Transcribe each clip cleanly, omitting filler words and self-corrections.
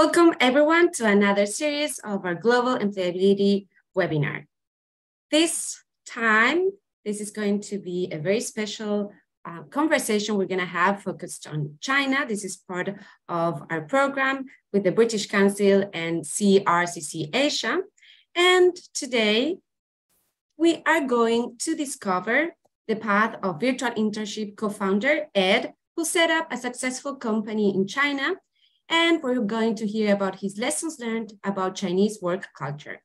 Welcome everyone to another series of our Global Employability webinar. This time, this is going to be a very special conversation we're going to have focused on China. This is part of our program with the British Council and CRCC Asia. And today, we are going to discover the path of Virtual Internship co-founder Ed, who set up a successful company in China. And we're going to hear about his lessons learned about Chinese work culture.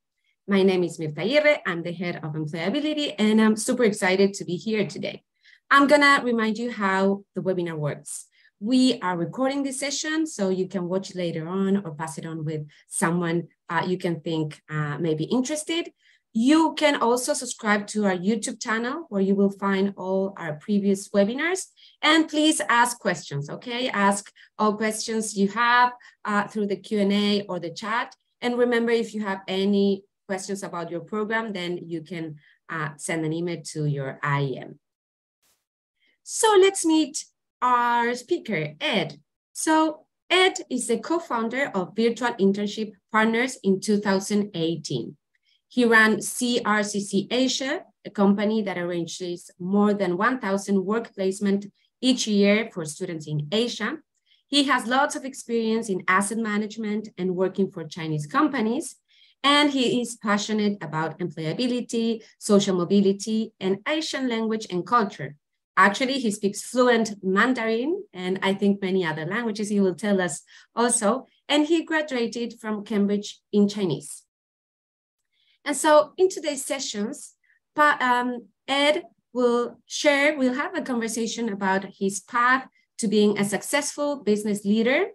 My name is Mirta Aguirre. I'm the head of employability, and I'm super excited to be here today. I'm gonna remind you how the webinar works. We are recording this session, so you can watch it later on or pass it on with someone you can think may be interested. You can also subscribe to our YouTube channel where you will find all our previous webinars. And please ask questions, okay? Ask all questions you have through the Q&A or the chat. And remember, if you have any questions about your program, then you can send an email to your IM. So let's meet our speaker, Ed. So Ed is the co-founder of Virtual Internship Partners in 2018. He ran CRCC Asia, a company that arranges more than 1,000 work placements each year for students in Asia. He has lots of experience in asset management and working for Chinese companies, and he is passionate about employability, social mobility, and Asian language and culture. Actually, he speaks fluent Mandarin, and I think many other languages he will tell us also, and he graduated from Cambridge in Chinese. And so in today's sessions, Ed we'll have a conversation about his path to being a successful business leader.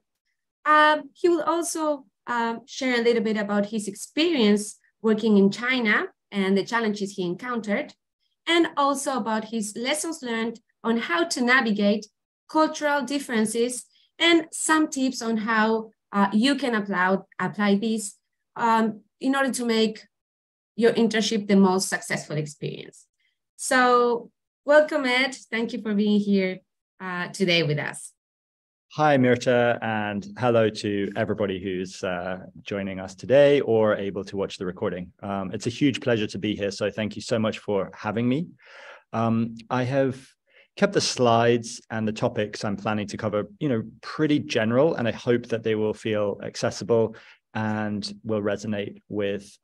He will also share a little bit about his experience working in China and the challenges he encountered, and also about his lessons learned on how to navigate cultural differences and some tips on how you can apply these in order to make your internship the most successful experience. So welcome, Ed. Thank you for being here today with us. Hi, Mirta, and hello to everybody who's joining us today or able to watch the recording. It's a huge pleasure to be here, so thank you so much for having me. I have kept the slides and the topics I'm planning to cover, pretty general, and I hope that they will feel accessible and will resonate with,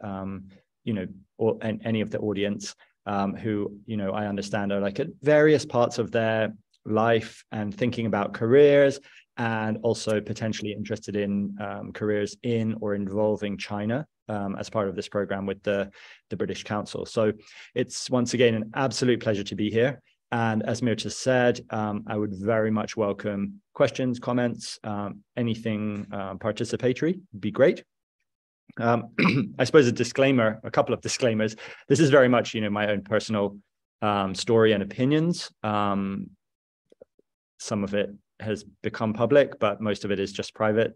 any of the audience who, I understand are like at various parts of their life and thinking about careers, and also potentially interested in careers in or involving China as part of this program with the British Council. So it's once again an absolute pleasure to be here. And as Mirta said, I would very much welcome questions, comments, anything participatory would be great. I suppose a couple of disclaimers. This is very much, my own personal story and opinions. Some of it has become public, but most of it is just private.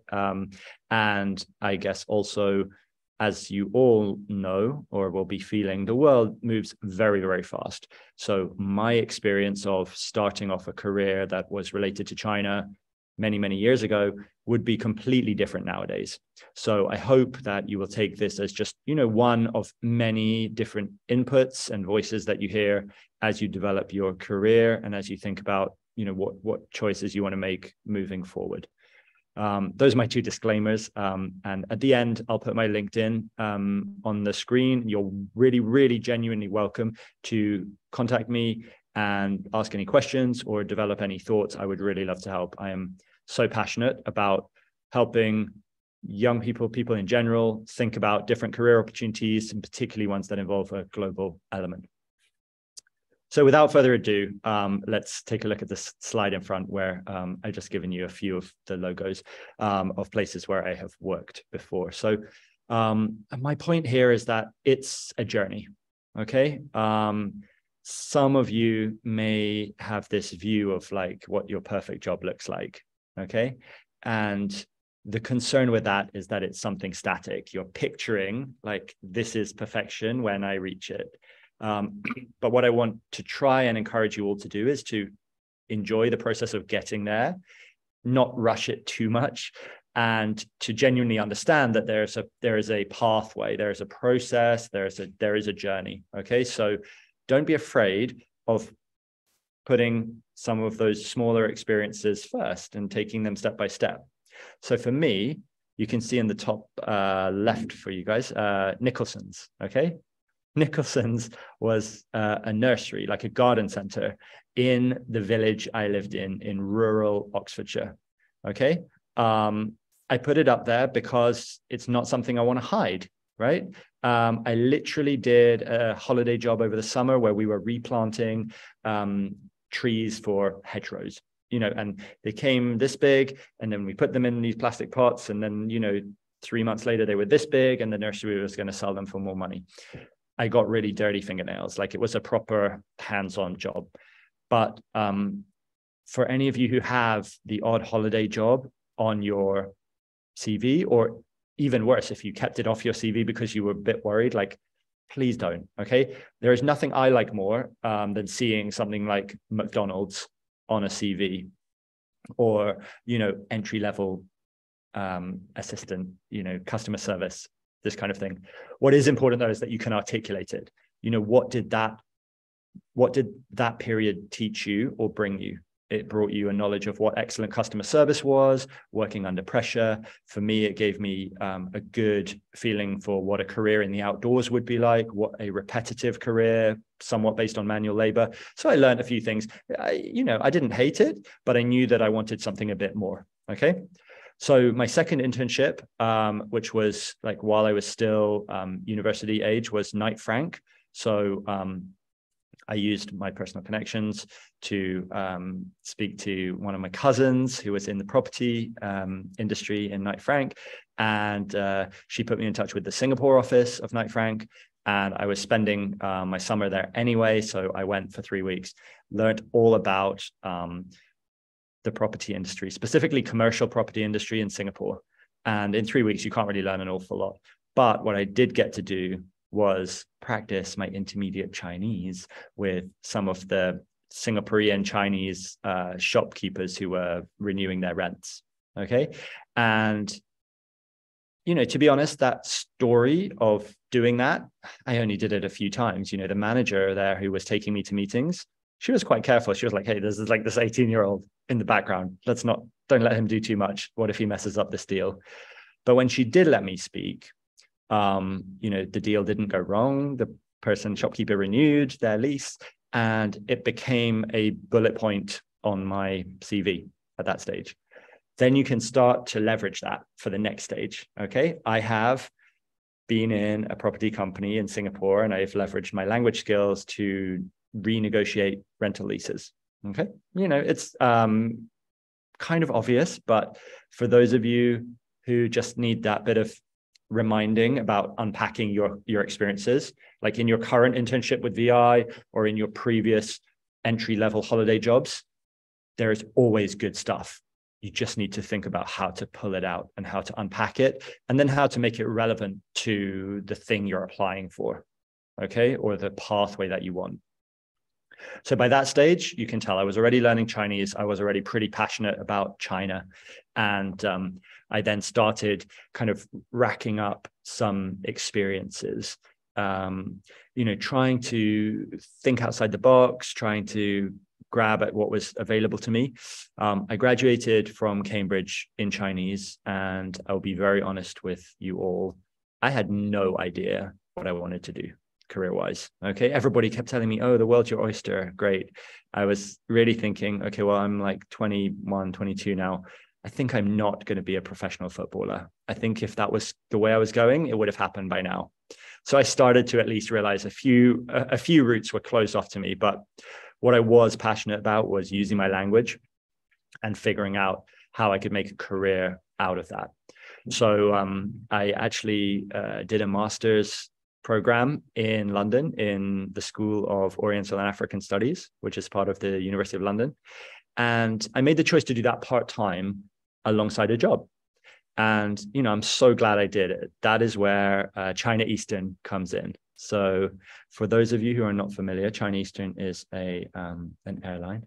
And I guess also, as you all know, or will be feeling, the world moves very, very fast. So my experience of starting off a career that was related to China many, many years ago would be completely different nowadays. So I hope that you will take this as just, one of many different inputs and voices that you hear as you develop your career and as you think about, what choices you want to make moving forward. Those are my two disclaimers. And at the end, I'll put my LinkedIn on the screen. You're really, really genuinely welcome to contact me and ask any questions or develop any thoughts. I would really love to help. I am so passionate about helping young people in general, think about different career opportunities, and particularly ones that involve a global element. So without further ado, let's take a look at this slide in front where I've just given you a few of the logos of places where I have worked before. So my point here is that it's a journey, okay? Some of you may have this view of like what your perfect job looks like, okay? And the concern with that is that it's something static. You're picturing like this is perfection when I reach it. But what I want to try and encourage you all to do is to enjoy the process of getting there, not rush it too much, and to genuinely understand that there is a pathway, there is a process, there is a journey. Okay, so don't be afraid of putting some of those smaller experiences first and taking them step by step. So for me, you can see in the top left for you guys, Nicholson's. Okay, Nicholson's was a nursery, like a garden center in the village I lived in rural Oxfordshire. Okay. I put it up there because it's not something I want to hide, right? I literally did a holiday job over the summer where we were replanting trees for hedgerows, and they came this big, and then we put them in these plastic pots, and then, 3 months later, they were this big, and the nursery was going to sell them for more money. I got really dirty fingernails. Like, it was a proper hands-on job. But for any of you who have the odd holiday job on your CV, or even worse, if you kept it off your CV because you were a bit worried, like, please don't. Okay. There is nothing I like more than seeing something like McDonald's on a CV, or, entry-level assistant, customer service, this kind of thing. What is important, though, is that you can articulate it. What did that period teach you or bring you? It brought you a knowledge of what excellent customer service was, working under pressure. For me, it gave me a good feeling for what a career in the outdoors would be like, what a repetitive career, somewhat based on manual labor. So I learned a few things. I didn't hate it, but I knew that I wanted something a bit more. Okay. So my second internship, which was like while I was still university age, was night frank. So I used my personal connections to speak to one of my cousins who was in the property industry in Knight Frank. And she put me in touch with the Singapore office of Knight Frank. And I was spending my summer there anyway. So I went for 3 weeks, learned all about the property industry, specifically commercial property industry in Singapore. And in 3 weeks, you can't really learn an awful lot. But what I did get to do was practice my intermediate Chinese with some of the Singaporean Chinese shopkeepers who were renewing their rents. Okay. And, to be honest, that story of doing that, I only did it a few times. The manager there who was taking me to meetings, she was quite careful. She was like, hey, this is like this 18-year-old in the background. Don't let him do too much. What if he messes up this deal? But when she did let me speak, the deal didn't go wrong. The shopkeeper renewed their lease, and it became a bullet point on my CV at that stage. Then you can start to leverage that for the next stage. Okay. I have been in a property company in Singapore, and I've leveraged my language skills to renegotiate rental leases. Okay. It's kind of obvious, but for those of you who just need that bit of reminding about unpacking your experiences, like in your current internship with VI or in your previous entry-level holiday jobs, there is always good stuff. You just need to think about how to pull it out and how to unpack it, and then how to make it relevant to the thing you're applying for, okay, or the pathway that you want. So by that stage, you can tell I was already learning Chinese. I was already pretty passionate about China. And I then started kind of racking up some experiences, trying to think outside the box, trying to grab at what was available to me. I graduated from Cambridge in Chinese, and I'll be very honest with you all. I had no idea what I wanted to do career-wise. Okay. Everybody kept telling me, oh, the world's your oyster. Great. I was really thinking, okay, well, I'm like 21, 22 now. I think I'm not going to be a professional footballer. I think if that was the way I was going, it would have happened by now. So I started to at least realize a few routes were closed off to me. But what I was passionate about was using my language and figuring out how I could make a career out of that. So I actually did a master's program in London in the School of Oriental and African Studies, which is part of the University of London. And I made the choice to do that part-time alongside a job. And, I'm so glad I did it. That is where China Eastern comes in. So for those of you who are not familiar, China Eastern is an airline,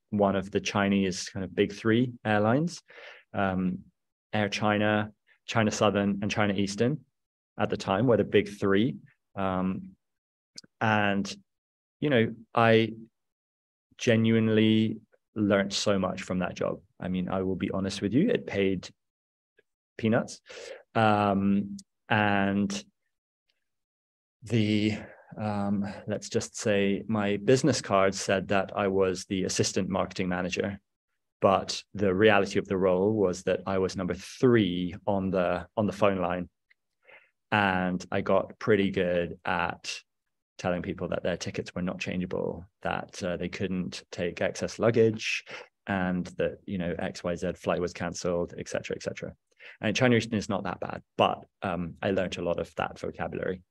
one of the Chinese kind of big three airlines. Air China, China Southern, and China Eastern at the time were the big three. And, you know, I genuinely learned so much from that job. I mean, I will be honest with you, it paid peanuts. And the, let's just say my business card said that I was the assistant marketing manager, but the reality of the role was that I was number 3 on the phone line. And I got pretty good at telling people that their tickets were not changeable, that they couldn't take excess luggage, and that, you know, XYZ flight was cancelled, et cetera, et cetera. And China Eastern is not that bad, but I learned a lot of that vocabulary.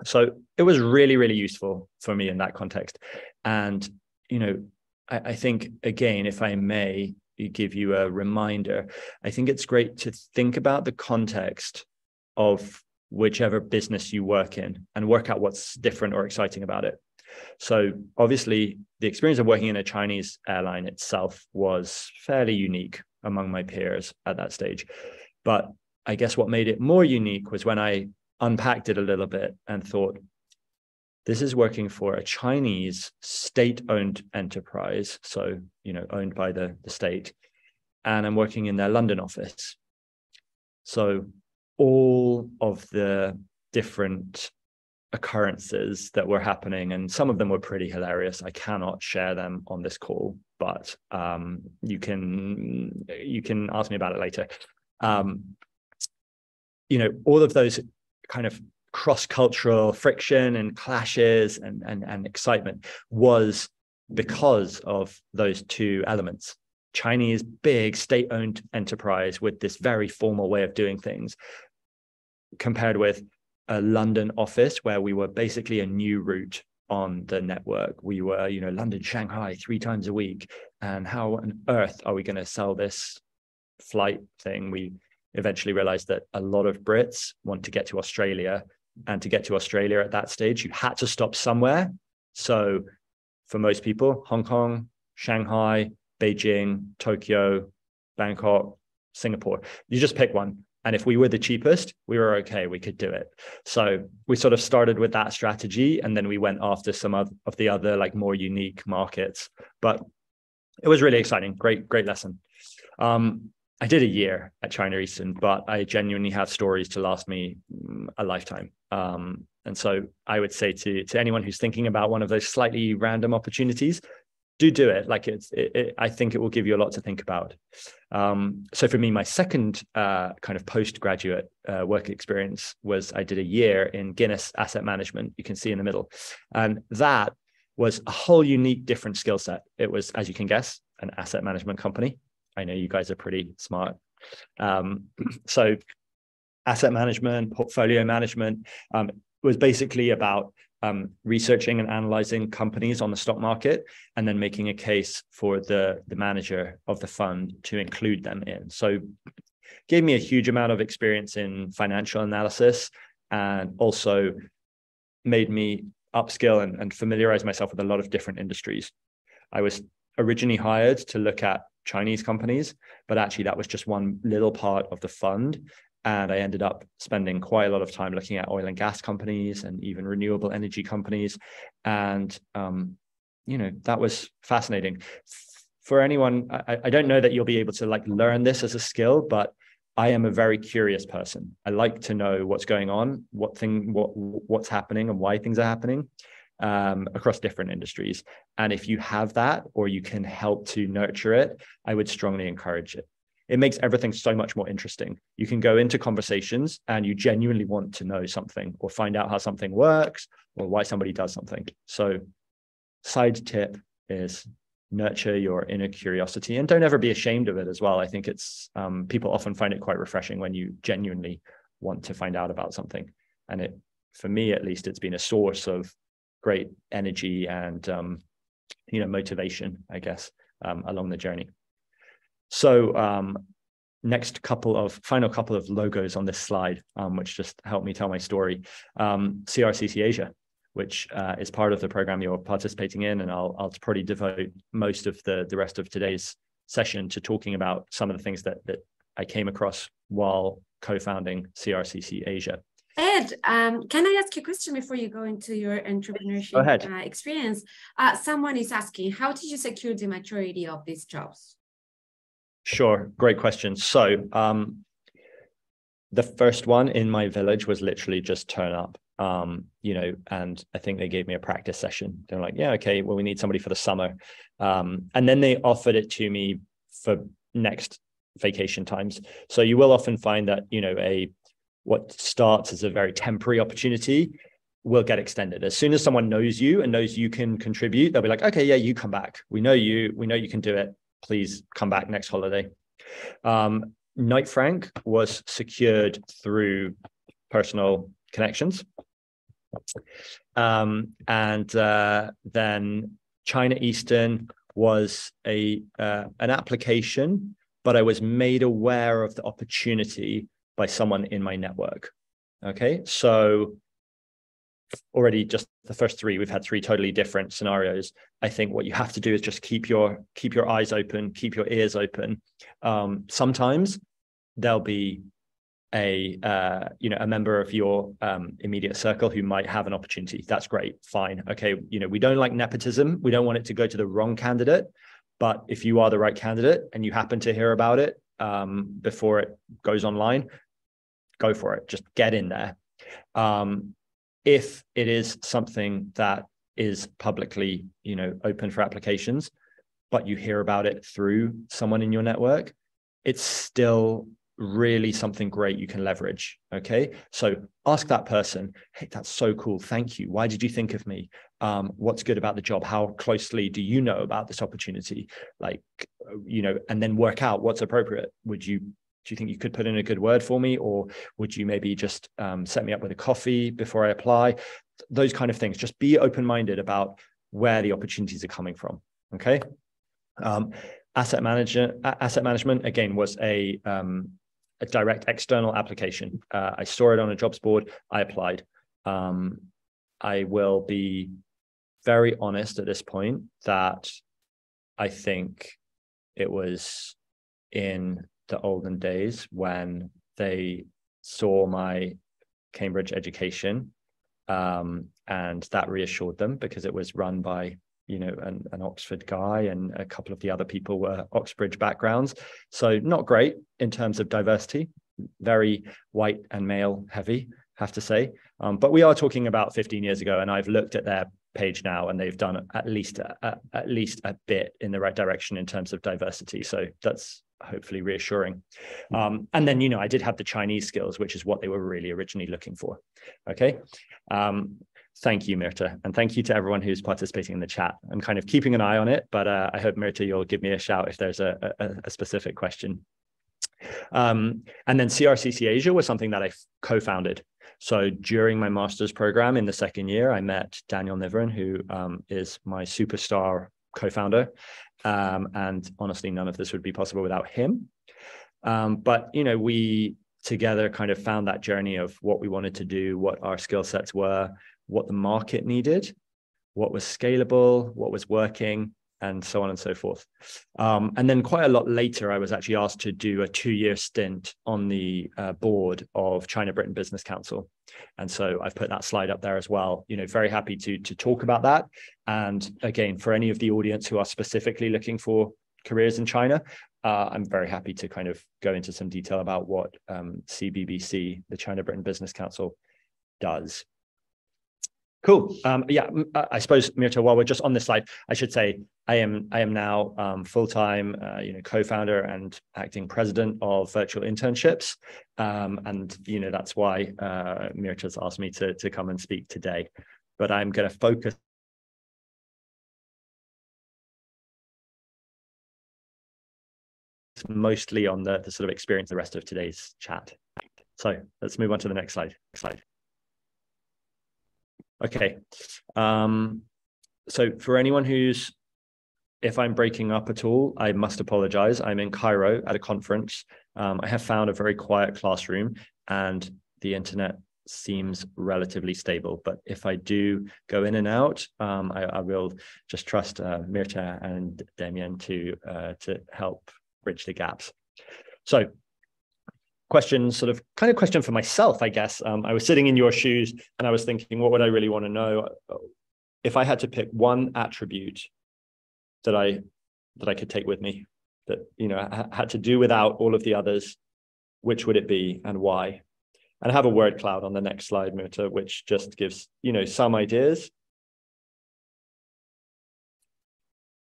So it was really, really useful for me in that context. And, you know, I think, again, if I may give you a reminder, I think it's great to think about the context of whichever business you work in and work out what's different or exciting about it. So obviously, the experience of working in a Chinese airline itself was fairly unique among my peers at that stage. But I guess what made it more unique was when I unpacked it a little bit and thought, this is working for a Chinese state-owned enterprise, so, you know, owned by the state, and I'm working in their London office. So all of the different occurrences that were happening, and some of them were pretty hilarious. I cannot share them on this call, but you can ask me about it later. You know, all of those kind of cross-cultural friction and clashes and excitement was because of those two elements. Chinese big state-owned enterprise with this very formal way of doing things, compared with a London office where we were basically a new route on the network. We were, you know, London, Shanghai 3 times a week. And how on earth are we going to sell this flight thing? We eventually realized that a lot of Brits want to get to Australia. And to get to Australia at that stage, you had to stop somewhere. So for most people, Hong Kong, Shanghai, Beijing, Tokyo, Bangkok, Singapore, you just pick one. And if we were the cheapest, we were okay, we could do it. So we sort of started with that strategy, and then we went after some of the other like more unique markets. But it was really exciting, great lesson. I did a year at China Eastern, but I genuinely have stories to last me a lifetime. And so I would say to anyone who's thinking about one of those slightly random opportunities, do it. Like I think it will give you a lot to think about. So for me, my second kind of postgraduate work experience was I did a year in Guinness Asset Management. You can see in the middle. And that was a whole unique, different skill set. It was, as you can guess, an asset management company. I know you guys are pretty smart. So asset management, portfolio management was basically about researching and analyzing companies on the stock market and then making a case for the manager of the fund to include them in. So gave me a huge amount of experience in financial analysis, and also made me upskill and familiarize myself with a lot of different industries. I was originally hired to look at Chinese companies, but actually that was just one little part of the fund. And I ended up spending quite a lot of time looking at oil and gas companies and even renewable energy companies. And, you know, that was fascinating. For anyone, I don't know that you'll be able to like learn this as a skill, but I am a very curious person. I like to know what's going on, what's happening and why things are happening across different industries. And if you have that, or you can help to nurture it, I would strongly encourage it. It makes everything so much more interesting. You can go into conversations and you genuinely want to know something or find out how something works or why somebody does something. So side tip is nurture your inner curiosity, and don't ever be ashamed of it as well. I think it's people often find it quite refreshing when you genuinely want to find out about something. And it, for me at least, it's been a source of great energy and you know, motivation, I guess, along the journey. So final couple of logos on this slide, which just help me tell my story. CRCC Asia, which is part of the program you're participating in, and I'll probably devote most of the rest of today's session to talking about some of the things that I came across while co-founding CRCC Asia. Ed, can I ask you a question before you go into your entrepreneurship experience? Someone is asking, how did you secure the majority of these jobs? Sure, great question. So the first one in my village was literally just turn up, and I think they gave me a practice session. They're like, yeah, okay, well, we need somebody for the summer. And then they offered it to me for next vacation times. So you will often find that, what starts as a very temporary opportunity will get extended. As soon as someone knows you and knows you can contribute, they'll be like, okay, yeah, you come back. We know you can do it. Please come back next holiday. Knight Frank was secured through personal connections. And then China Eastern was an application, but I was made aware of the opportunity by someone in my network. Okay, so already just the first three, we've had three totally different scenarios. I think what you have to do is just keep your eyes open, keep your ears open. Sometimes there'll be a member of your immediate circle who might have an opportunity. That's great, fine. Okay, we don't like nepotism. We don't want it to go to the wrong candidate. But if you are the right candidate and you happen to hear about it before it goes online, go for it. Just get in there. If it is something that is publicly, open for applications, but you hear about it through someone in your network, it's still really something great you can leverage. Okay, so ask that person, hey, that's so cool, thank you, why did you think of me? What's good about the job? How closely do you know about this opportunity? And then work out what's appropriate. Do you think you could put in a good word for me, or would you maybe just set me up with a coffee before I apply? Those kind of things. Just be open-minded about where the opportunities are coming from. Okay. Asset management again was a direct external application. I saw it on a jobs board. I applied. I will be very honest at this point that I think it was in the olden days when they saw my Cambridge education, and that reassured them because it was run by an Oxford guy, and a couple of the other people were Oxbridge backgrounds. So not great in terms of diversity, very white and male heavy, have to say. But we are talking about 15 years ago, and I've looked at their page now, and they've done at least a bit in the right direction in terms of diversity. So that's hopefully reassuring. And then, I did have the Chinese skills, which is what they were really originally looking for. Okay. Thank you, Mirta. And thank you to everyone who's participating in the chat. I'm kind of keeping an eye on it, but I hope, Mirta, you'll give me a shout if there's a specific question. And then CRCC Asia was something that I co-founded. So during my master's program in the second year, I met Daniel Niverin, who is my superstar co-founder. And honestly, none of this would be possible without him. But, we together kind of found that journey of what we wanted to do, what our skill sets were, what the market needed, what was scalable, what was working, and so on and so forth. And then quite a lot later, I was actually asked to do a 2-year stint on the board of China-Britain Business Council. And so I've put that slide up there as well. Very happy to talk about that. And again, for any of the audience who are specifically looking for careers in China, I'm very happy to kind of go into some detail about what CBBC, the China-Britain Business Council, does. Cool. I suppose, Mirta, while we're just on this slide, I should say I am now full-time, co-founder and acting president of Virtual Internships, and that's why Mirta's asked me to come and speak today. But I'm going to focus mostly on the sort of experience the rest of today's chat. So let's move on to the next slide. Okay. So for anyone if I'm breaking up at all, I must apologize. I'm in Cairo at a conference. I have found a very quiet classroom and the internet seems relatively stable. But if I do go in and out, I will just trust Mirta and Damien to help bridge the gaps. So question, kind of question for myself, I guess. I was sitting in your shoes and I was thinking, what would I really want to know? If I had to pick one attribute that I could take with me, that, I had to do without all of the others, which would it be and why? And I have a word cloud on the next slide, Mirta, which just gives, some ideas.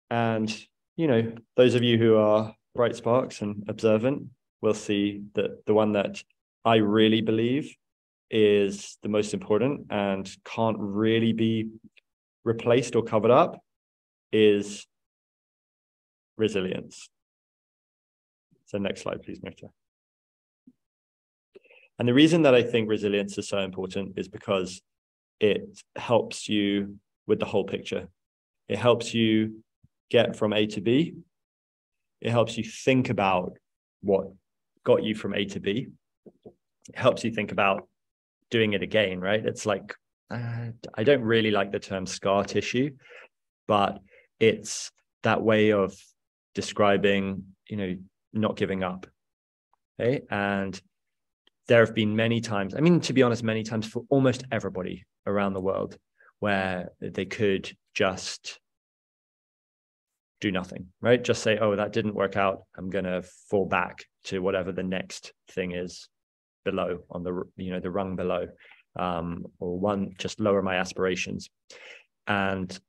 And, those of you who are bright sparks and observant will see that the one that I really believe is the most important and can't really be replaced or covered up is resilience. So next slide, please, Mirta. And the reason that I think resilience is so important is because it helps you with the whole picture. It helps you get from A to B. It helps you think about what got you from A to B. It helps you think about doing it again, right? It's like, I don't really like the term scar tissue, but it's that way of describing, not giving up. Okay. And there have been many times, to be honest, many times for almost everybody around the world where they could just do nothing, right? Just say, oh, that didn't work out. I'm going to fall back to whatever the next thing is below on the, the rung below, or just lower my aspirations. And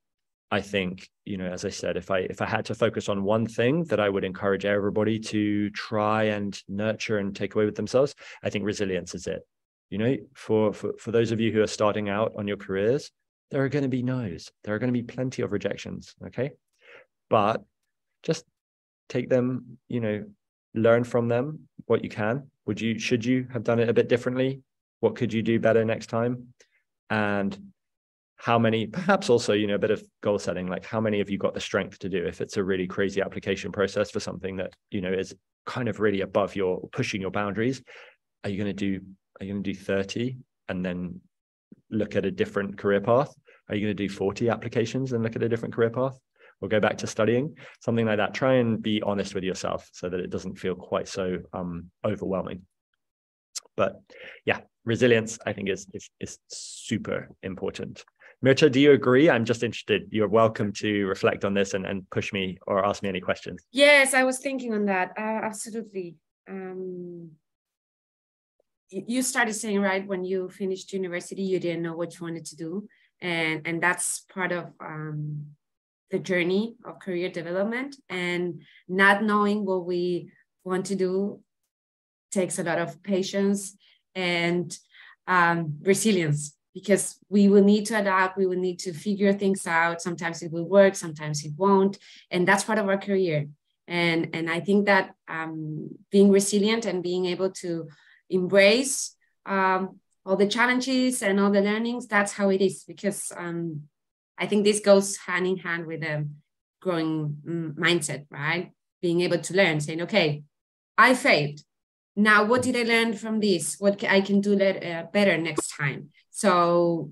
I think, as I said, if I had to focus on one thing that I would encourage everybody to try and nurture and take away with themselves, I think resilience is it. For those of you who are starting out on your careers, there are going to be no's. There are going to be plenty of rejections. Okay. But just take them, learn from them what you can. Should you have done it a bit differently? What could you do better next time? And how many, perhaps also, a bit of goal setting, like how many have you got the strength to do if it's a really crazy application process for something that, is kind of really above pushing your boundaries? Are you going to do 30 and then look at a different career path? Are you going to do 40 applications and look at a different career path? Or go back to studying, something like that? Try and be honest with yourself so that it doesn't feel quite so overwhelming. But yeah, resilience, I think, is super important. Mirta, do you agree? I'm just interested. You're welcome to reflect on this and push me or ask me any questions. Yes, I was thinking on that. Absolutely. You started saying, right, when you finished university, you didn't know what you wanted to do. And that's part of the journey of career development, and not knowing what we want to do takes a lot of patience and resilience, because we will need to adapt. We will need to figure things out. Sometimes it will work, sometimes it won't. And that's part of our career. And I think that being resilient and being able to embrace all the challenges and all the learnings, that's how it is, because I think this goes hand in hand with a growing mindset, right? Being able to learn, saying, okay, I failed. Now, what did I learn from this? What I can do better next time? So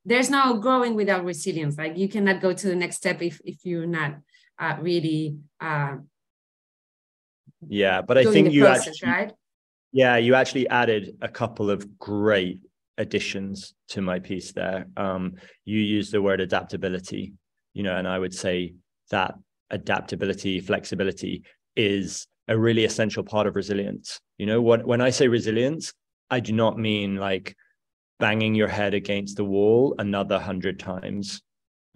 there's no growing without resilience. Like, you cannot go to the next step if you're not really yeah, but I think you process, actually, right? Yeah, you actually added a couple of great additions to my piece there. You used the word adaptability, and I would say that adaptability, flexibility is a really essential part of resilience. When I say resilience, I do not mean like banging your head against the wall another 100 times.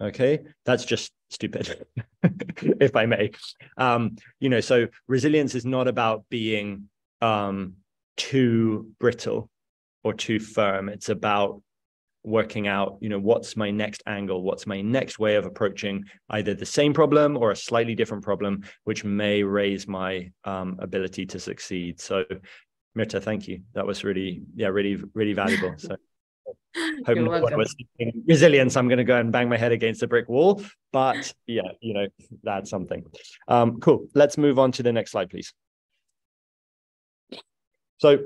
Okay, that's just stupid, if I may. So resilience is not about being too brittle or too firm. It's about working out, what's my next angle, what's my next way of approaching either the same problem or a slightly different problem, which may raise my ability to succeed. So Mirta, thank you. That was really valuable. So hope no one was thinking resilience, I'm going to go and bang my head against a brick wall. But yeah, that's something. Cool. Let's move on to the next slide, please. So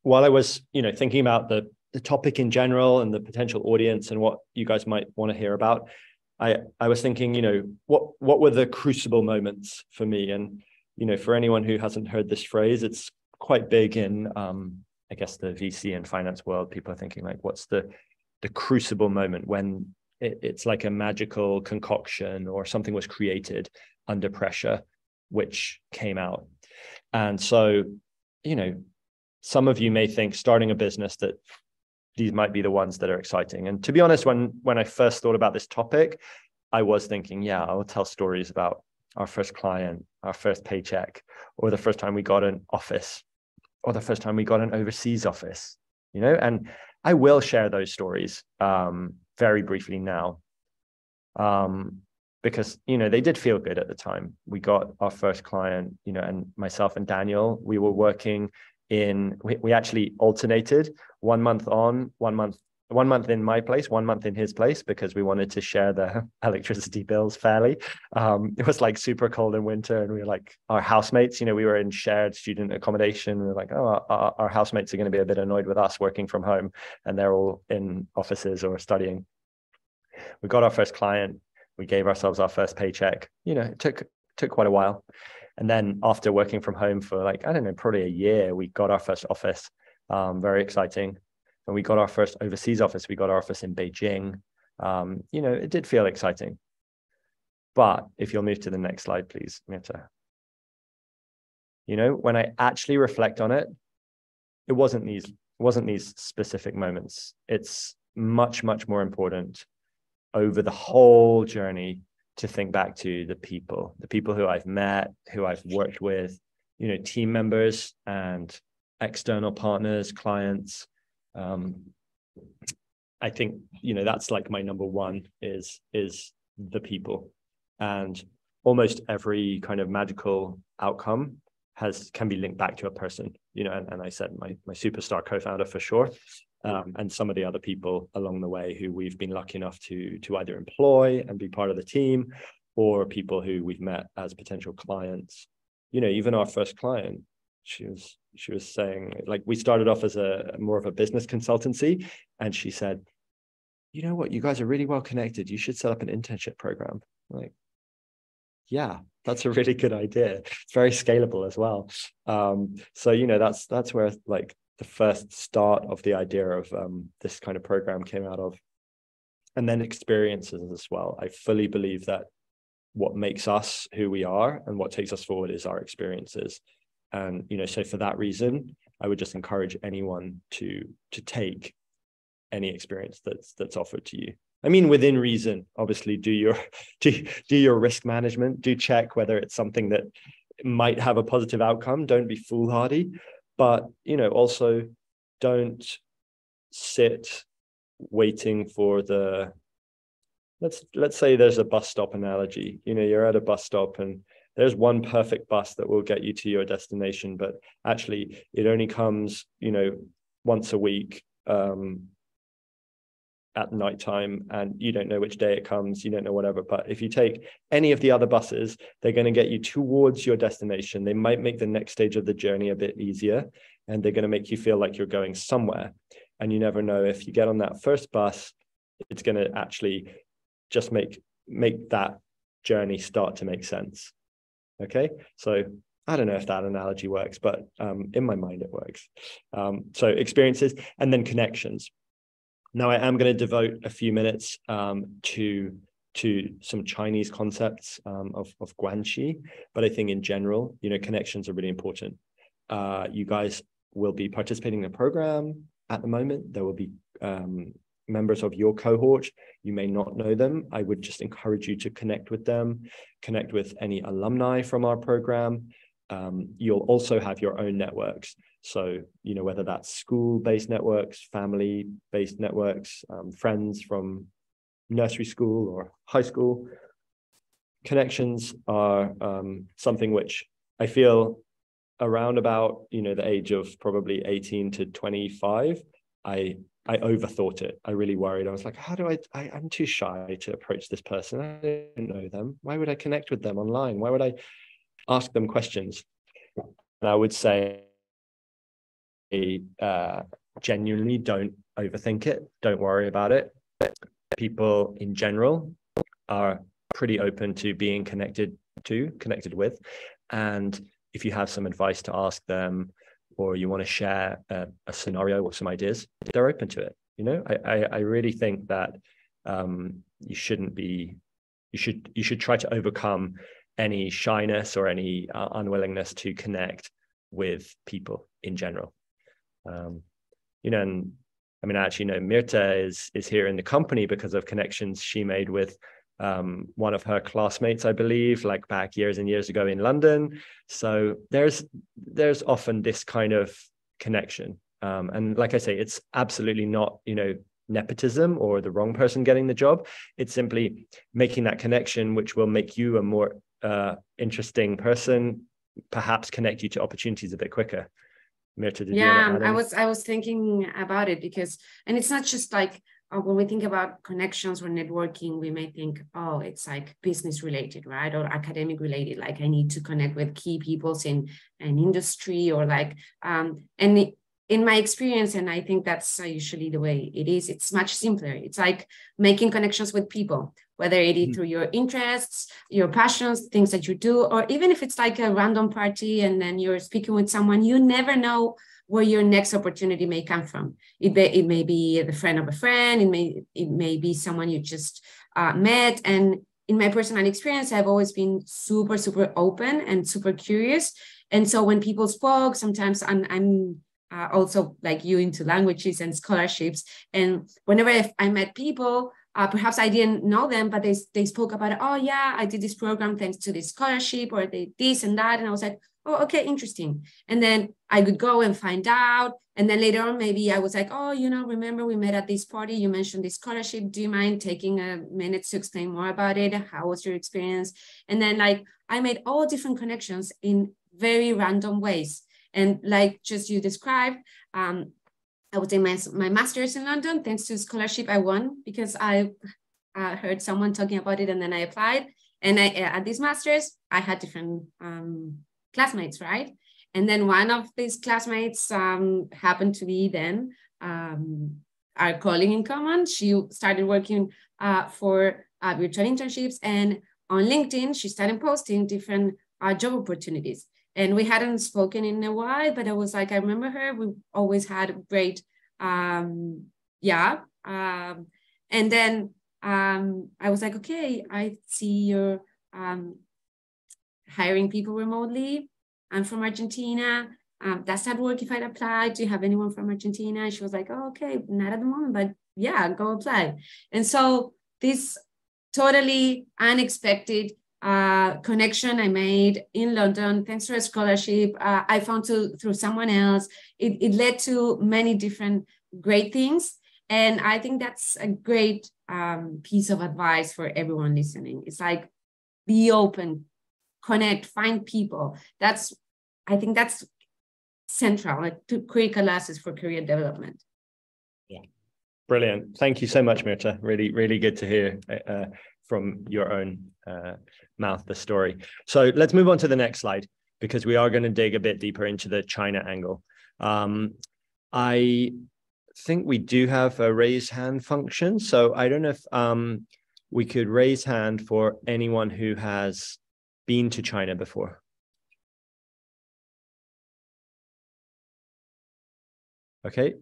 while I was, thinking about the topic in general and the potential audience and what you guys might want to hear about, I was thinking, what were the crucible moments for me? And, for anyone who hasn't heard this phrase, it's quite big in, I guess, the VC and finance world. People are thinking like, what's the crucible moment when it's like a magical concoction or something was created under pressure, which came out. And so, you know, some of you may think starting a business that these might be the ones that are exciting. And to be honest, when I first thought about this topic, I was thinking, yeah, I'll tell stories about our first client, our first paycheck, or the first time we got an office, or the first time we got an overseas office, you know, and I will share those stories very briefly now, because, you know, they did feel good at the time. We got our first client, you know, and myself and Daniel, we were working we actually alternated 1 month on, 1 month in my place, 1 month in his place, because we wanted to share the electricity bills fairly. It was like super cold in winter, and we were like, our housemates, you know, we were in shared student accommodation. We were like, oh, our housemates are going to be a bit annoyed with us working from home, and they're all in offices or studying. We got our first client. We gave ourselves our first paycheck. You know, it took quite a while. And then after working from home for like, I don't know, probably a year, we got our first office. Very exciting. And we got our first overseas office. We got our office in Beijing. You know, it did feel exciting. But if you'll move to the next slide, please, Mita. You know, when I actually reflect on it, it wasn't these specific moments. It's much, much more important over the whole journey to think back to the people who I've met, who I've worked with, you know, team members and external partners, clients. I think, you know, that's like my number one is the people. And almost every kind of magical outcome can be linked back to a person, you know, and I said my superstar co-founder for sure. And some of the other people along the way who we've been lucky enough to either employ and be part of the team, or people who we've met as potential clients. You know, even our first client, she was saying, like, we started off as more of a business consultancy, and she said, you know what, you guys are really well connected. You should set up an internship program. Like, yeah, that's a really good idea. It's very scalable as well. So, you know, that's where like the first start of the idea of this kind of program came out of. And then experiences as well. I fully believe that what makes us who we are and what takes us forward is our experiences. And, you know, so for that reason, I would just encourage anyone to take any experience that's offered to you. I mean, within reason, obviously, do your risk management, do check whether it's something that might have a positive outcome. Don't be foolhardy. But, you know, also don't sit waiting for let's say there's a bus stop analogy. You know, you're at a bus stop and there's one perfect bus that will get you to your destination, but actually it only comes, you know, once a week at nighttime, and you don't know which day it comes, you don't know whatever. But if you take any of the other buses, they're going to get you towards your destination. They might make the next stage of the journey a bit easier, and they're going to make you feel like you're going somewhere. And you never know, if you get on that first bus, it's going to actually just make that journey start to make sense. Okay, so I don't know if that analogy works, but in my mind it works. So experiences and then connections. Now, I am going to devote a few minutes to some Chinese concepts of guanxi, but I think in general, you know, connections are really important. You guys will be participating in a program at the moment. There will be members of your cohort. You may not know them. I would just encourage you to connect with them, connect with any alumni from our program. You'll also have your own networks. So, you know, whether that's school-based networks, family-based networks, friends from nursery school or high school. Connections are something which I feel around about, you know, the age of probably 18 to 25, I overthought it. I really worried. I was like, how do I'm too shy to approach this person. I don't know them. Why would I connect with them online? Why would I ask them questions? And I would say, genuinely don't overthink it. Don't worry about it. People in general are pretty open to being connected with. And if you have some advice to ask them, or you want to share a scenario or some ideas, they're open to it. You know, I really think that you should try to overcome any shyness or any unwillingness to connect with people in general. You know, and I mean, actually, you know, Mirta is here in the company because of connections she made with one of her classmates, I believe, like back years and years ago in London. So there's often this kind of connection. And like I say, it's absolutely not, you know, nepotism or the wrong person getting the job. It's simply making that connection, which will make you a more interesting person, perhaps connect you to opportunities a bit quicker. Mirta, did you want to add I was thinking about it because, and it's not just like when we think about connections or networking, we may think, oh, it's like business related, right? Or academic related, like I need to connect with key people in an industry or like, in my experience, and I think that's usually the way it is, it's much simpler. It's like making connections with people, whether it is through your interests, your passions, things that you do, or even if it's like a random party and then you're speaking with someone, you never know where your next opportunity may come from. It may be the friend of a friend, it may be someone you just met. And in my personal experience, I've always been super, super open and super curious. And so when people spoke, sometimes I'm also like you into languages and scholarships. And whenever I met people, perhaps I didn't know them, but they spoke about it. Oh yeah, I did this program thanks to this scholarship, or they this and that. And I was like, oh, okay, interesting. And then I would go and find out. And then later on, maybe I was like, oh, you know, remember we met at this party, you mentioned this scholarship. Do you mind taking a minute to explain more about it? How was your experience? And then like, I made all different connections in very random ways. And like just you described, I was in my master's in London, thanks to a scholarship I won because I heard someone talking about it and then I applied. And at this master's, I had different classmates, right? And then one of these classmates happened to be then our colleague in common. She started working for virtual internships, and on LinkedIn, she started posting different job opportunities. And we hadn't spoken in a while, but I was like, I remember her. We always had great, and then I was like, okay, I see you're hiring people remotely. I'm from Argentina. Does that work if I apply? Do you have anyone from Argentina? She was like, oh, okay, not at the moment, but yeah, go apply. And so this totally unexpected connection I made in London, thanks to a scholarship I found through someone else. It led to many different great things. And I think that's a great piece of advice for everyone listening. It's like, be open, connect, find people. I think that's central, like to critical assets for career development. Yeah, brilliant. Thank you so much, Mirta. Really, really good to hear from your own mouth the story. So let's move on to the next slide, because we are going to dig a bit deeper into the China angle. I think we do have a raise hand function. So I don't know if we could raise hand for anyone who has been to China before. Okay.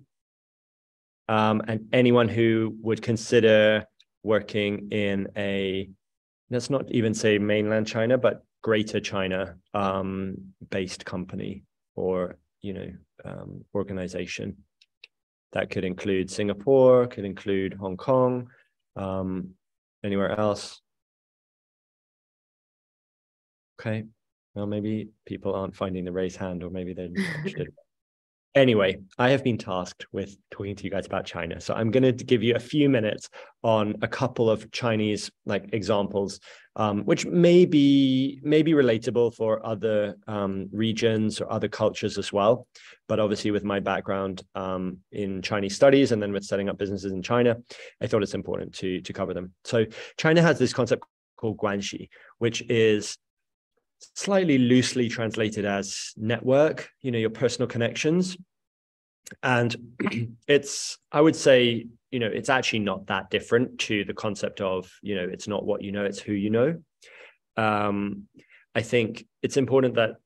And anyone who would consider working in let's not even say mainland China, but greater China based company or, organization. That could include Singapore, could include Hong Kong, anywhere else. Okay, well, maybe people aren't finding the raise hand, or maybe they're not interested. Anyway, I have been tasked with talking to you guys about China. So I'm going to give you a few minutes on a couple of Chinese examples, which may be relatable for other regions or other cultures as well. But obviously with my background in Chinese studies and then with setting up businesses in China, I thought it's important to cover them. So China has this concept called guanxi, which is slightly loosely translated as network, your personal connections. And I would say, it's actually not that different to the concept of, it's not what you know, it's who you know. I think it's important that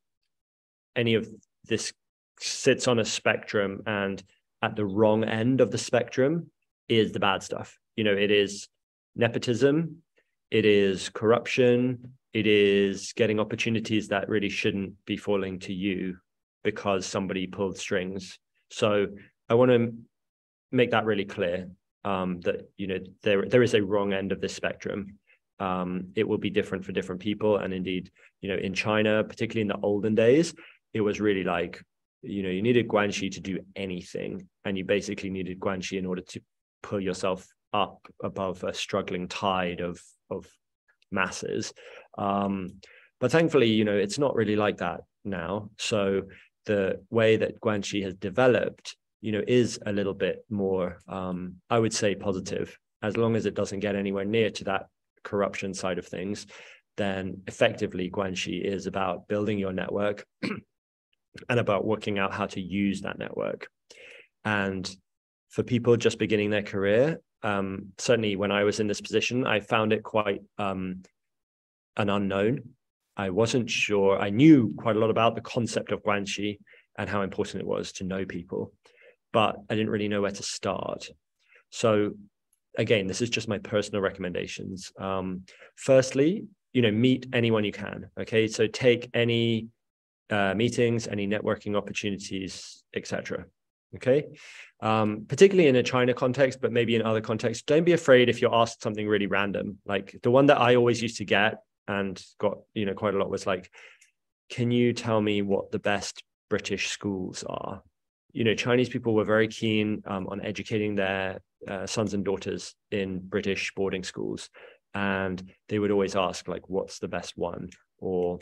any of this sits on a spectrum, and at the wrong end of the spectrum is the bad stuff. It is nepotism, it is corruption, it is getting opportunities that really shouldn't be falling to you because somebody pulled strings. So I want to make that really clear, that there is a wrong end of this spectrum. It will be different for different people, and indeed, in China, particularly in the olden days, it was really like, you needed guanxi to do anything, and you basically needed guanxi in order to pull yourself up above a struggling tide of masses. But thankfully, it's not really like that now. So the way that guanxi has developed, is a little bit more, I would say, positive. As long as it doesn't get anywhere near to that corruption side of things, then effectively guanxi is about building your network and about working out how to use that network. And for people just beginning their career, certainly when I was in this position, I found it quite an unknown. I wasn't sure. I knew quite a lot about the concept of guanxi and how important it was to know people, but I didn't really know where to start. So again, this is just my personal recommendations. Firstly, meet anyone you can. Okay, so take any meetings, any networking opportunities, etc. Okay, particularly in a China context, but maybe in other contexts, don't be afraid if you're asked something really random. Like the one that I always used to get and got quite a lot was like, can you tell me what the best British schools are? Chinese people were very keen on educating their sons and daughters in British boarding schools, and they would always ask like, what's the best one, or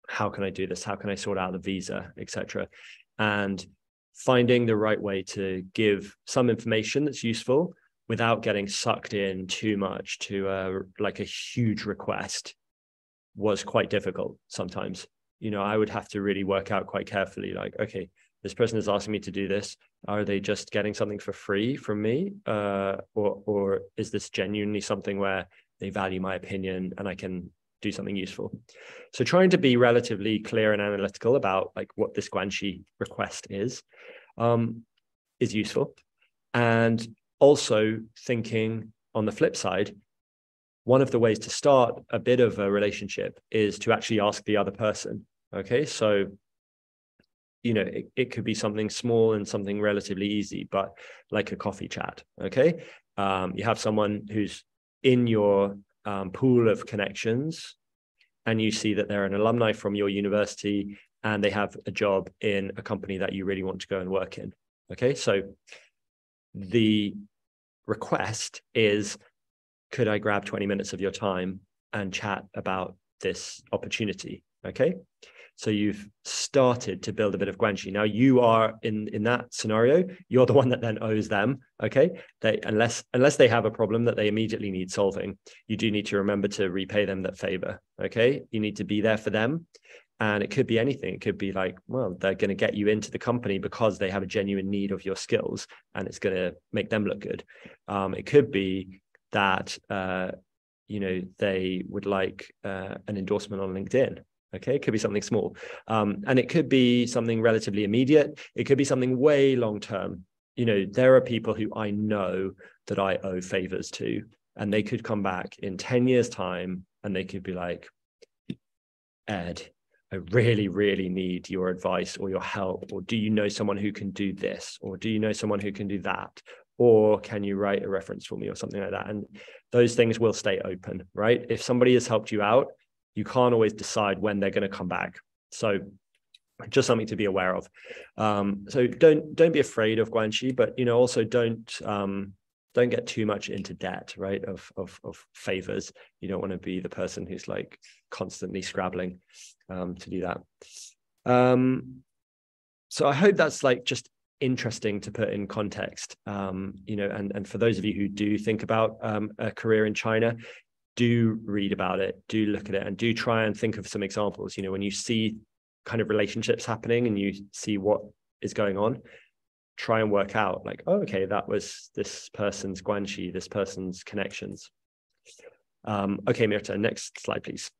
how can I do this, how can I sort out the visa, etc. And finding the right way to give some information that's useful without getting sucked in too much to like a huge request was quite difficult sometimes. I would have to really work out quite carefully, like, okay, this person is asking me to do this. Are they just getting something for free from me? Or is this genuinely something where they value my opinion and I can do something useful? So trying to be relatively clear and analytical about like what this guanxi request is useful. And also thinking on the flip side, one of the ways to start a bit of a relationship is to actually ask the other person. Okay, so it could be something small and something relatively easy, but like a coffee chat. Okay, you have someone who's in your pool of connections, and you see that they're an alumni from your university and they have a job in a company that you really want to go and work in. Okay, so the request is, could I grab 20 minutes of your time and chat about this opportunity? Okay, so you've started to build a bit of guanxi. Now you are in that scenario, you're the one that then owes them. Okay, unless they have a problem that they immediately need solving, you do need to remember to repay them that favor. Okay, you need to be there for them. And it could be anything. It could be like, well, they're going to get you into the company because they have a genuine need of your skills and it's going to make them look good. It could be that, they would like an endorsement on LinkedIn. Okay, it could be something small. And it could be something relatively immediate. It could be something way long-term. There are people who I know that I owe favors to, and they could come back in 10 years' time and they could be like, Ed, I really, really need your advice or your help. Or do you know someone who can do this? Or do you know someone who can do that? Or can you write a reference for me or something like that? And those things will stay open, right? If somebody has helped you out, you can't always decide when they're going to come back. So just something to be aware of. So don't be afraid of guanxi, but also don't get too much into debt, right? Of favors. You don't want to be the person who's like constantly scrabbling to do that. So I hope that's like just interesting to put in context. And for those of you who do think about a career in China, do read about it, do look at it, and do try and think of some examples. When you see kind of relationships happening and you see what is going on, try and work out like, oh, okay, that was this person's guanxi, this person's connections. Okay, Mirta, next slide, please.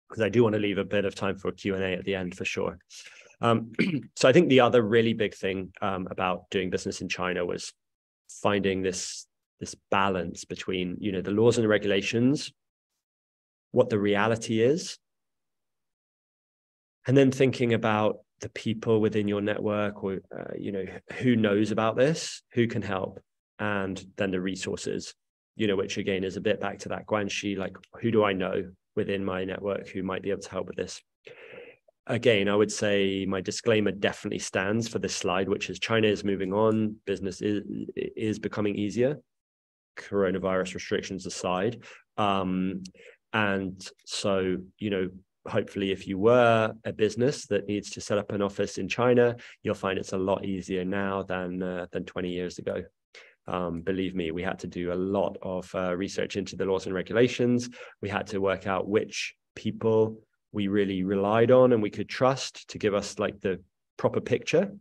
Because I do want to leave a bit of time for Q&A at the end for sure. So I think the other really big thing about doing business in China was finding this balance between, the laws and the regulations, what the reality is, and then thinking about the people within your network, or who knows about this, who can help, and then the resources, which again is a bit back to that guanxi, like who do I know within my network who might be able to help with this. Again, I would say my disclaimer definitely stands for this slide, which is China is moving on, business is becoming easier, coronavirus restrictions aside. And so, hopefully if you were a business that needs to set up an office in China, you'll find it's a lot easier now than 20 years ago. Believe me, we had to do a lot of research into the laws and regulations. We had to work out which people we really relied on and we could trust to give us like the proper picture.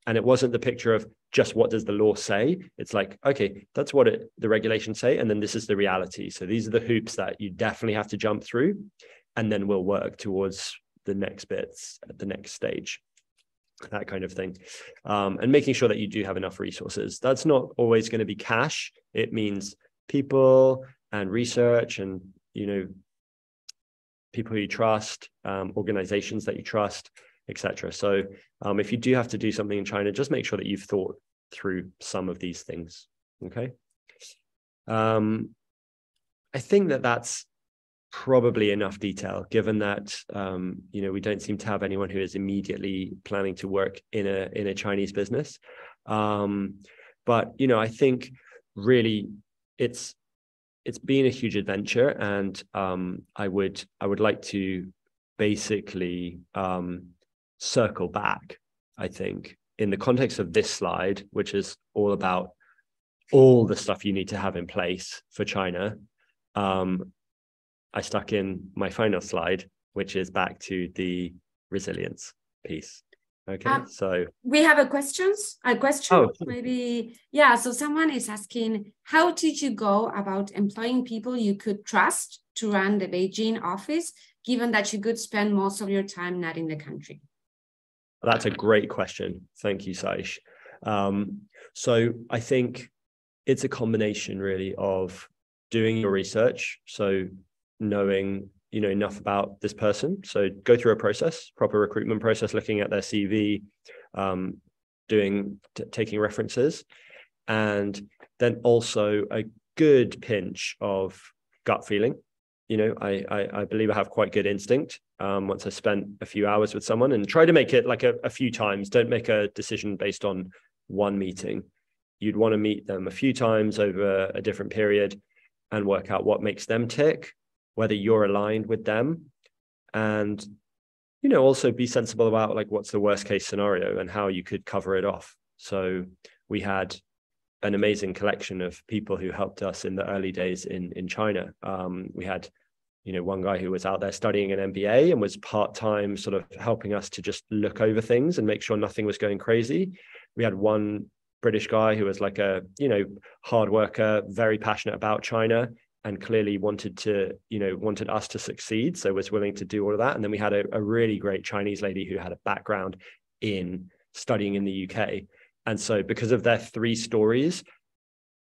And it wasn't the picture of just what does the law say. It's like, okay, that's what the regulations say. And then this is the reality. So these are the hoops that you definitely have to jump through. And then we'll work towards the next bits at the next stage, that kind of thing. And making sure that you do have enough resources. That's not always going to be cash. It means people and research and, people you trust, organizations that you trust, etc. So if you do have to do something in China, just make sure that you've thought through some of these things. Okay. I think that's probably enough detail, given that we don't seem to have anyone who is immediately planning to work in a Chinese business. But I think really it's been a huge adventure, and I would like to basically circle back, I think, in the context of this slide, which is all about all the stuff you need to have in place for China. I stuck in my final slide, which is back to the resilience piece. Okay, so we have a question. Oh, Maybe, yeah. So someone is asking, how did you go about employing people you could trust to run the Beijing office, given that you could spend most of your time not in the country? That's a great question. Thank you, Saish. So I think it's a combination really of doing your research. So knowing enough about this person. So go through a process, proper recruitment process, looking at their CV, taking references, and then also a good pinch of gut feeling. I believe I have quite good instinct. Once I spent a few hours with someone, and try to make it like a few times. Don't make a decision based on one meeting. You'd want to meet them a few times over a different period and work out what makes them tick, whether you're aligned with them, and also be sensible about like what's the worst case scenario and how you could cover it off. So we had an amazing collection of people who helped us in the early days in China. We had one guy who was out there studying an MBA and was part-time sort of helping us to just look over things and make sure nothing was going crazy. We had one British guy who was like a hard worker, very passionate about China, and clearly wanted us to succeed, so was willing to do all of that. And then we had a really great Chinese lady who had a background in studying in the UK. And so because of their 3 stories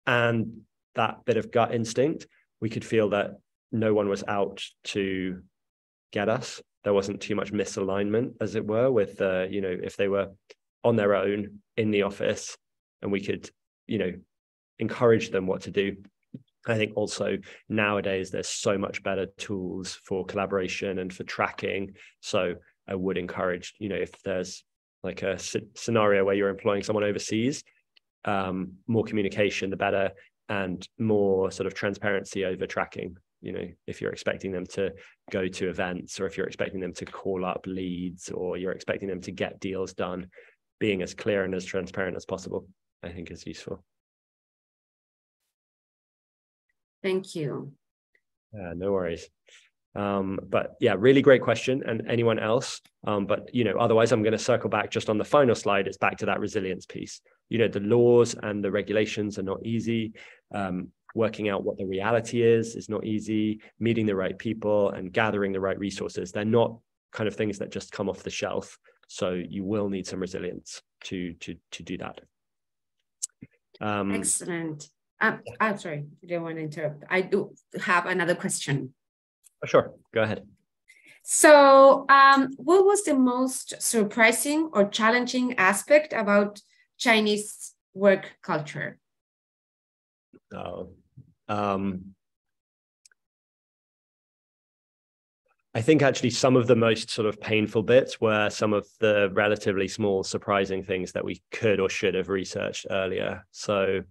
and that bit of gut instinct, we could feel that no one was out to get us. There wasn't too much misalignment, as it were, with, if they were on their own in the office and we could, encourage them what to do. I think also nowadays there's so much better tools for collaboration and for tracking. So I would encourage, if there's like a scenario where you're employing someone overseas, more communication, the better, and more sort of transparency over tracking. If you're expecting them to go to events, or if you're expecting them to call up leads, or you're expecting them to get deals done, being as clear and as transparent as possible, I think is useful. Thank you. No worries. But yeah, really great question. And anyone else? But otherwise I'm going to circle back just on the final slide. It's back to that resilience piece. The laws and the regulations are not easy. Working out what the reality is not easy. Meeting the right people and gathering the right resources, they're not kind of things that just come off the shelf. So you will need some resilience to do that. Excellent. I'm sorry, I didn't want to interrupt. I do have another question. Sure, go ahead. So what was the most surprising or challenging aspect about Chinese work culture? I think actually some of the most sort of painful bits were some of the relatively small, surprising things that we could or should have researched earlier. So,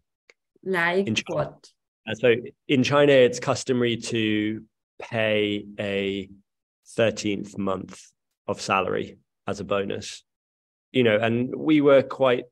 like what? So in China, it's customary to pay a 13th month of salary as a bonus, and we were quite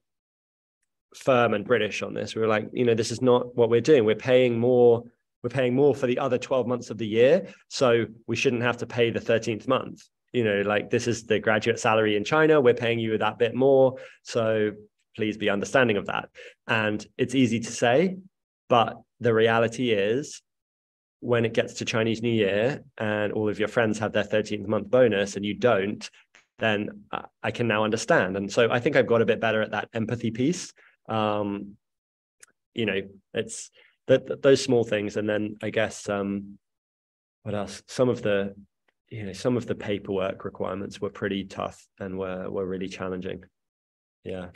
firm and British on this. We were like, this is not what we're doing. We're paying more for the other 12 months of the year. So we shouldn't have to pay the 13th month. This is the graduate salary in China. We're paying you that bit more. So please be understanding of that. And it's easy to say, but the reality is when it gets to Chinese New Year and all of your friends have their 13th month bonus and you don't, then I can now understand. And so I think I've got a bit better at that empathy piece. It's those small things. And then I guess, what else? Some of the paperwork requirements were pretty tough and were really challenging. Yeah.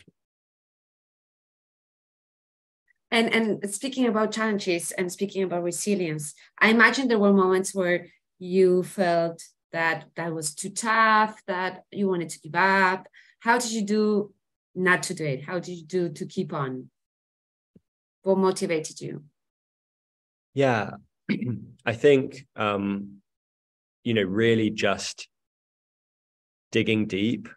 And speaking about challenges and speaking about resilience, I imagine there were moments where you felt that was too tough, that you wanted to give up. How did you do not to do it? How did you do to keep on? What motivated you? Yeah, I think, really just digging deep,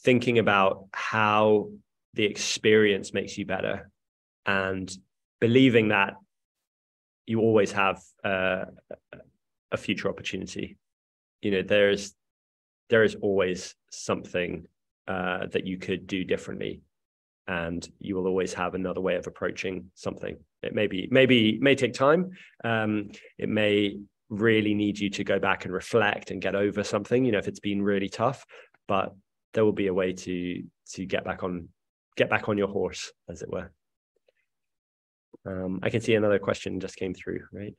thinking about how the experience makes you better, and believing that you always have a future opportunity. There is always something that you could do differently, and you will always have another way of approaching something. It may take time. It may really need you to go back and reflect and get over something, if it's been really tough, but there will be a way to get back on your horse, as it were. I can see another question just came through, right?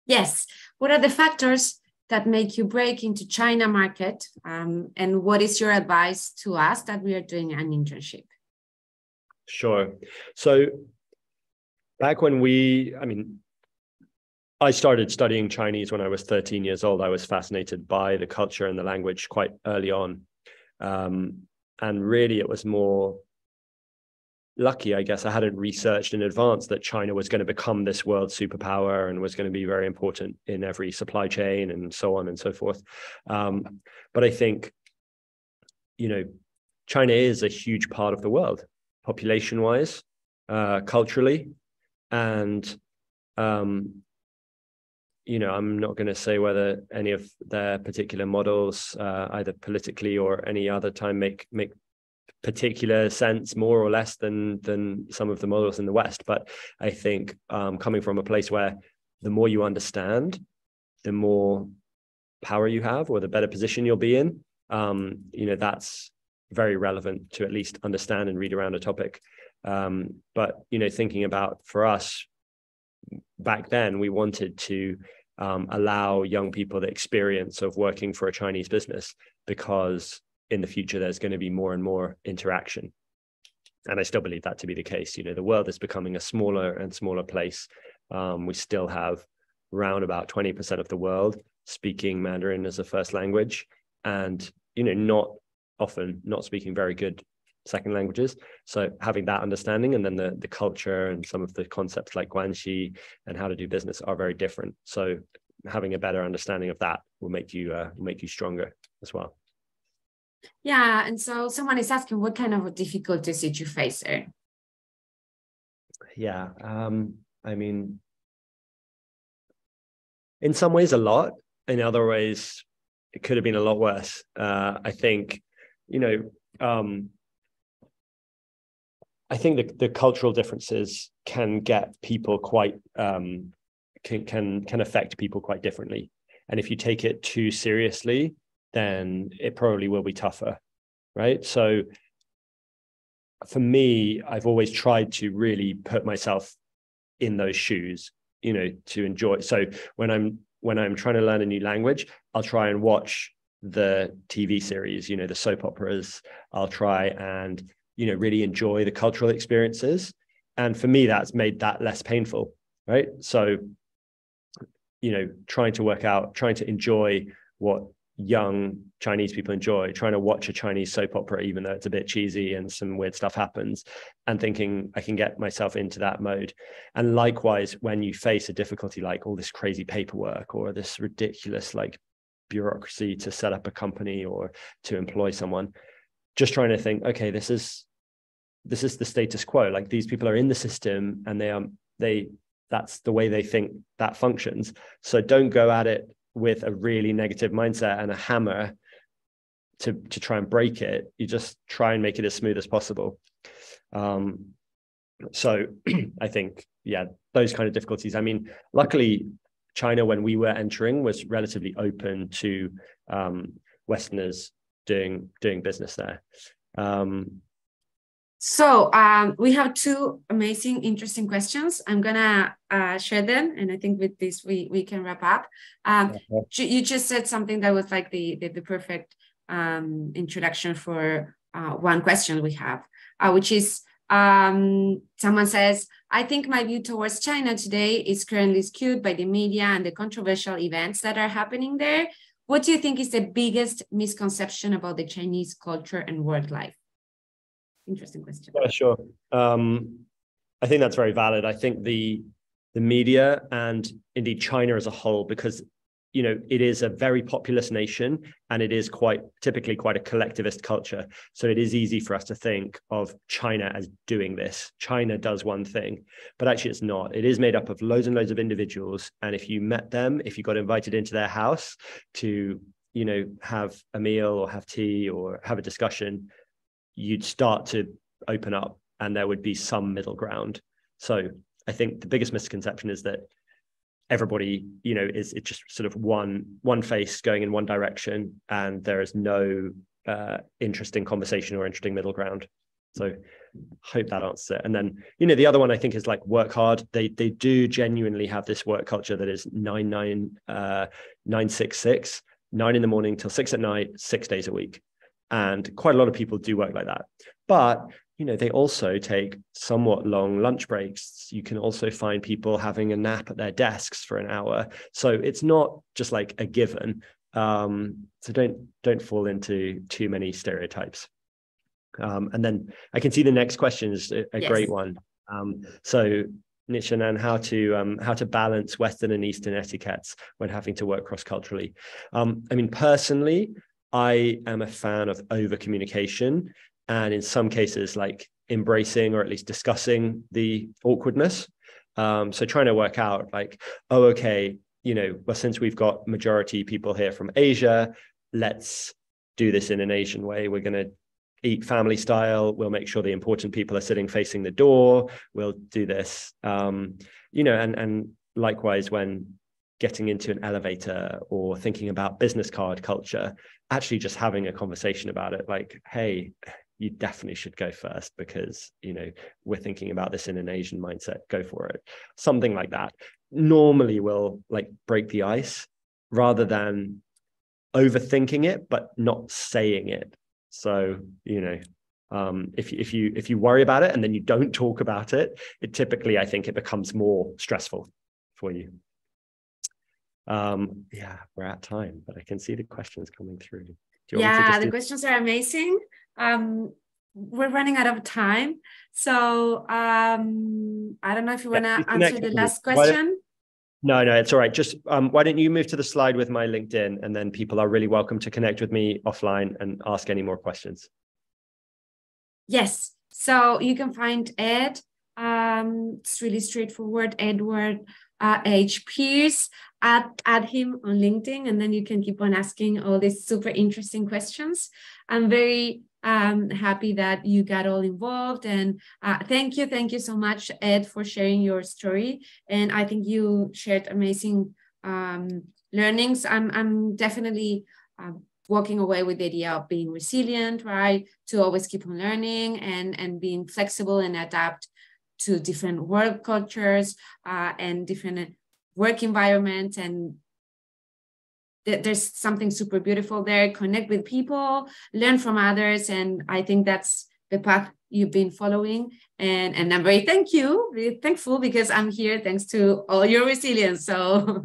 Yes. What are the factors that make you break into China market? And what is your advice to us that we are doing an internship? Sure. So back when I started studying Chinese when I was 13 years old. I was fascinated by the culture and the language quite early on. And really it was more lucky, I guess. I hadn't researched in advance that China was going to become this world superpower and was going to be very important in every supply chain and so on and so forth. But I think, China is a huge part of the world, population-wise, culturally, and I'm not going to say whether any of their particular models, either politically or any other time, make particular sense more or less than some of the models in the West. But I think coming from a place where the more you understand, the more power you have, or the better position you'll be in, that's very relevant to at least understand and read around a topic. But thinking about, for us back then, we wanted to allow young people the experience of working for a Chinese business, because in the future there's going to be more and more interaction. And I still believe that to be the case. The world is becoming a smaller and smaller place. We still have around about 20% of the world speaking Mandarin as a first language, and not speaking very good second languages. So having that understanding, and then the culture and some of the concepts like guanxi and how to do business are very different. So having a better understanding of that will make you stronger as well. Yeah, and so someone is asking, what kind of difficulties did you face there? Yeah, in some ways a lot. In other ways, it could have been a lot worse. I think, I think the cultural differences can get people quite can affect people quite differently. And if you take it too seriously, then it probably will be tougher. right? So for me, I've always tried to really put myself in those shoes, you know, to enjoy. So when I'm trying to learn a new language, I'll try and watch the TV series, you know, the soap operas. I'll try and, you know, really enjoy the cultural experiences. And for me, that's made that less painful, right? So, you know, trying to enjoy what young Chinese people enjoy, trying to watch a Chinese soap opera, even though it's a bit cheesy and some weird stuff happens, and thinking I can get myself into that mode. And likewise, when you face a difficulty like all this crazy paperwork or this ridiculous like bureaucracy to set up a company or to employ someone, just trying to think, okay, this is the status quo. Like these people are in the system and that's the way they think that functions. So don't go at it with a really negative mindset and a hammer to try and break it. You just try and make it as smooth as possible. So I think, yeah, those kind of difficulties. I mean, luckily, China, when we were entering, was relatively open to Westerners doing business there. So we have two amazing, interesting questions. I'm gonna share them, and I think with this we can wrap up. You just said something that was like the perfect introduction for one question we have, which is someone says, I think my view towards China today is currently skewed by the media and the controversial events that are happening there. What do you think is the biggest misconception about the Chinese culture and work life? Interesting question. Yeah, sure. I think that's very valid. I think the media and indeed China as a whole, because, you know, it is a very populous nation and it is typically quite a collectivist culture. So it is easy for us to think of China as doing this. China does one thing, but actually it's not. It is made up of loads and loads of individuals. And if you met them, if you got invited into their house to, you know, have a meal or have tea or have a discussion, you'd start to open up and there would be some middle ground. So I think the biggest misconception is that everybody, you know, it's just sort of one face going in one direction and there is no interesting conversation or interesting middle ground. So hope that answers it. And then, you know, the other one I think is like work hard. They do genuinely have this work culture that is 9-9-9-6-6, 9 in the morning till 6 at night, 6 days a week. And quite a lot of people do work like that. But, you know, they also take somewhat long lunch breaks. You can also find people having a nap at their desks for an hour. So it's not just like a given. So don't fall into too many stereotypes. And then I can see the next question is a great one. So Nishanan, how to balance Western and Eastern etiquettes when having to work cross-culturally. I mean, personally, I am a fan of over communication and in some cases like embracing or at least discussing the awkwardness. So trying to work out like, oh, okay, you know, well, since we've got majority people here from Asia, let's do this in an Asian way. We're going to eat family style. We'll make sure the important people are sitting facing the door. We'll do this, you know, and likewise when getting into an elevator or thinking about business card culture, actually just having a conversation about it, like, hey, you definitely should go first because, you know, we're thinking about this in an Asian mindset, go for it. Something like that normally will like break the ice rather than overthinking it, but not saying it. So, you know, if you worry about it and then you don't talk about it, it typically, I think it becomes more stressful for you. Yeah, we're at time, but I can see the questions coming through. Yeah, the questions are amazing. We're running out of time. So I don't know if you want to answer the last question. No, it's all right. Just why don't you move to the slide with my LinkedIn, and then people are really welcome to connect with me offline and ask any more questions. Yes. So you can find Ed. It's really straightforward. Edward H. Pearce. Add him on LinkedIn, and then you can keep on asking all these super interesting questions. I'm very happy that you got all involved, and thank you so much, Ed, for sharing your story. And I think you shared amazing learnings. I'm definitely walking away with the idea of being resilient, right? To always keep on learning and being flexible and adapt to different work cultures and different work environments. And there's something super beautiful there. Connect with people, learn from others. And I think that's the path you've been following. And I'm very thankful because I'm here thanks to all your resilience. So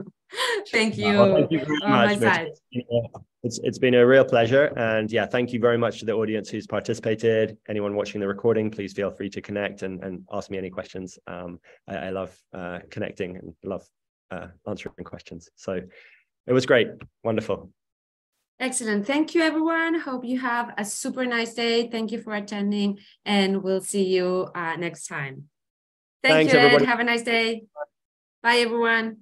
thank you. Well, thank you very much, my side. It's been a real pleasure. And yeah, thank you very much to the audience who's participated. Anyone watching the recording, please feel free to connect and ask me any questions. I love connecting and love answering questions. So it was great. Wonderful. Excellent. Thank you, everyone. Hope you have a super nice day. Thank you for attending, and we'll see you next time. Thanks, you, everybody. Ed. Have a nice day. Bye, everyone.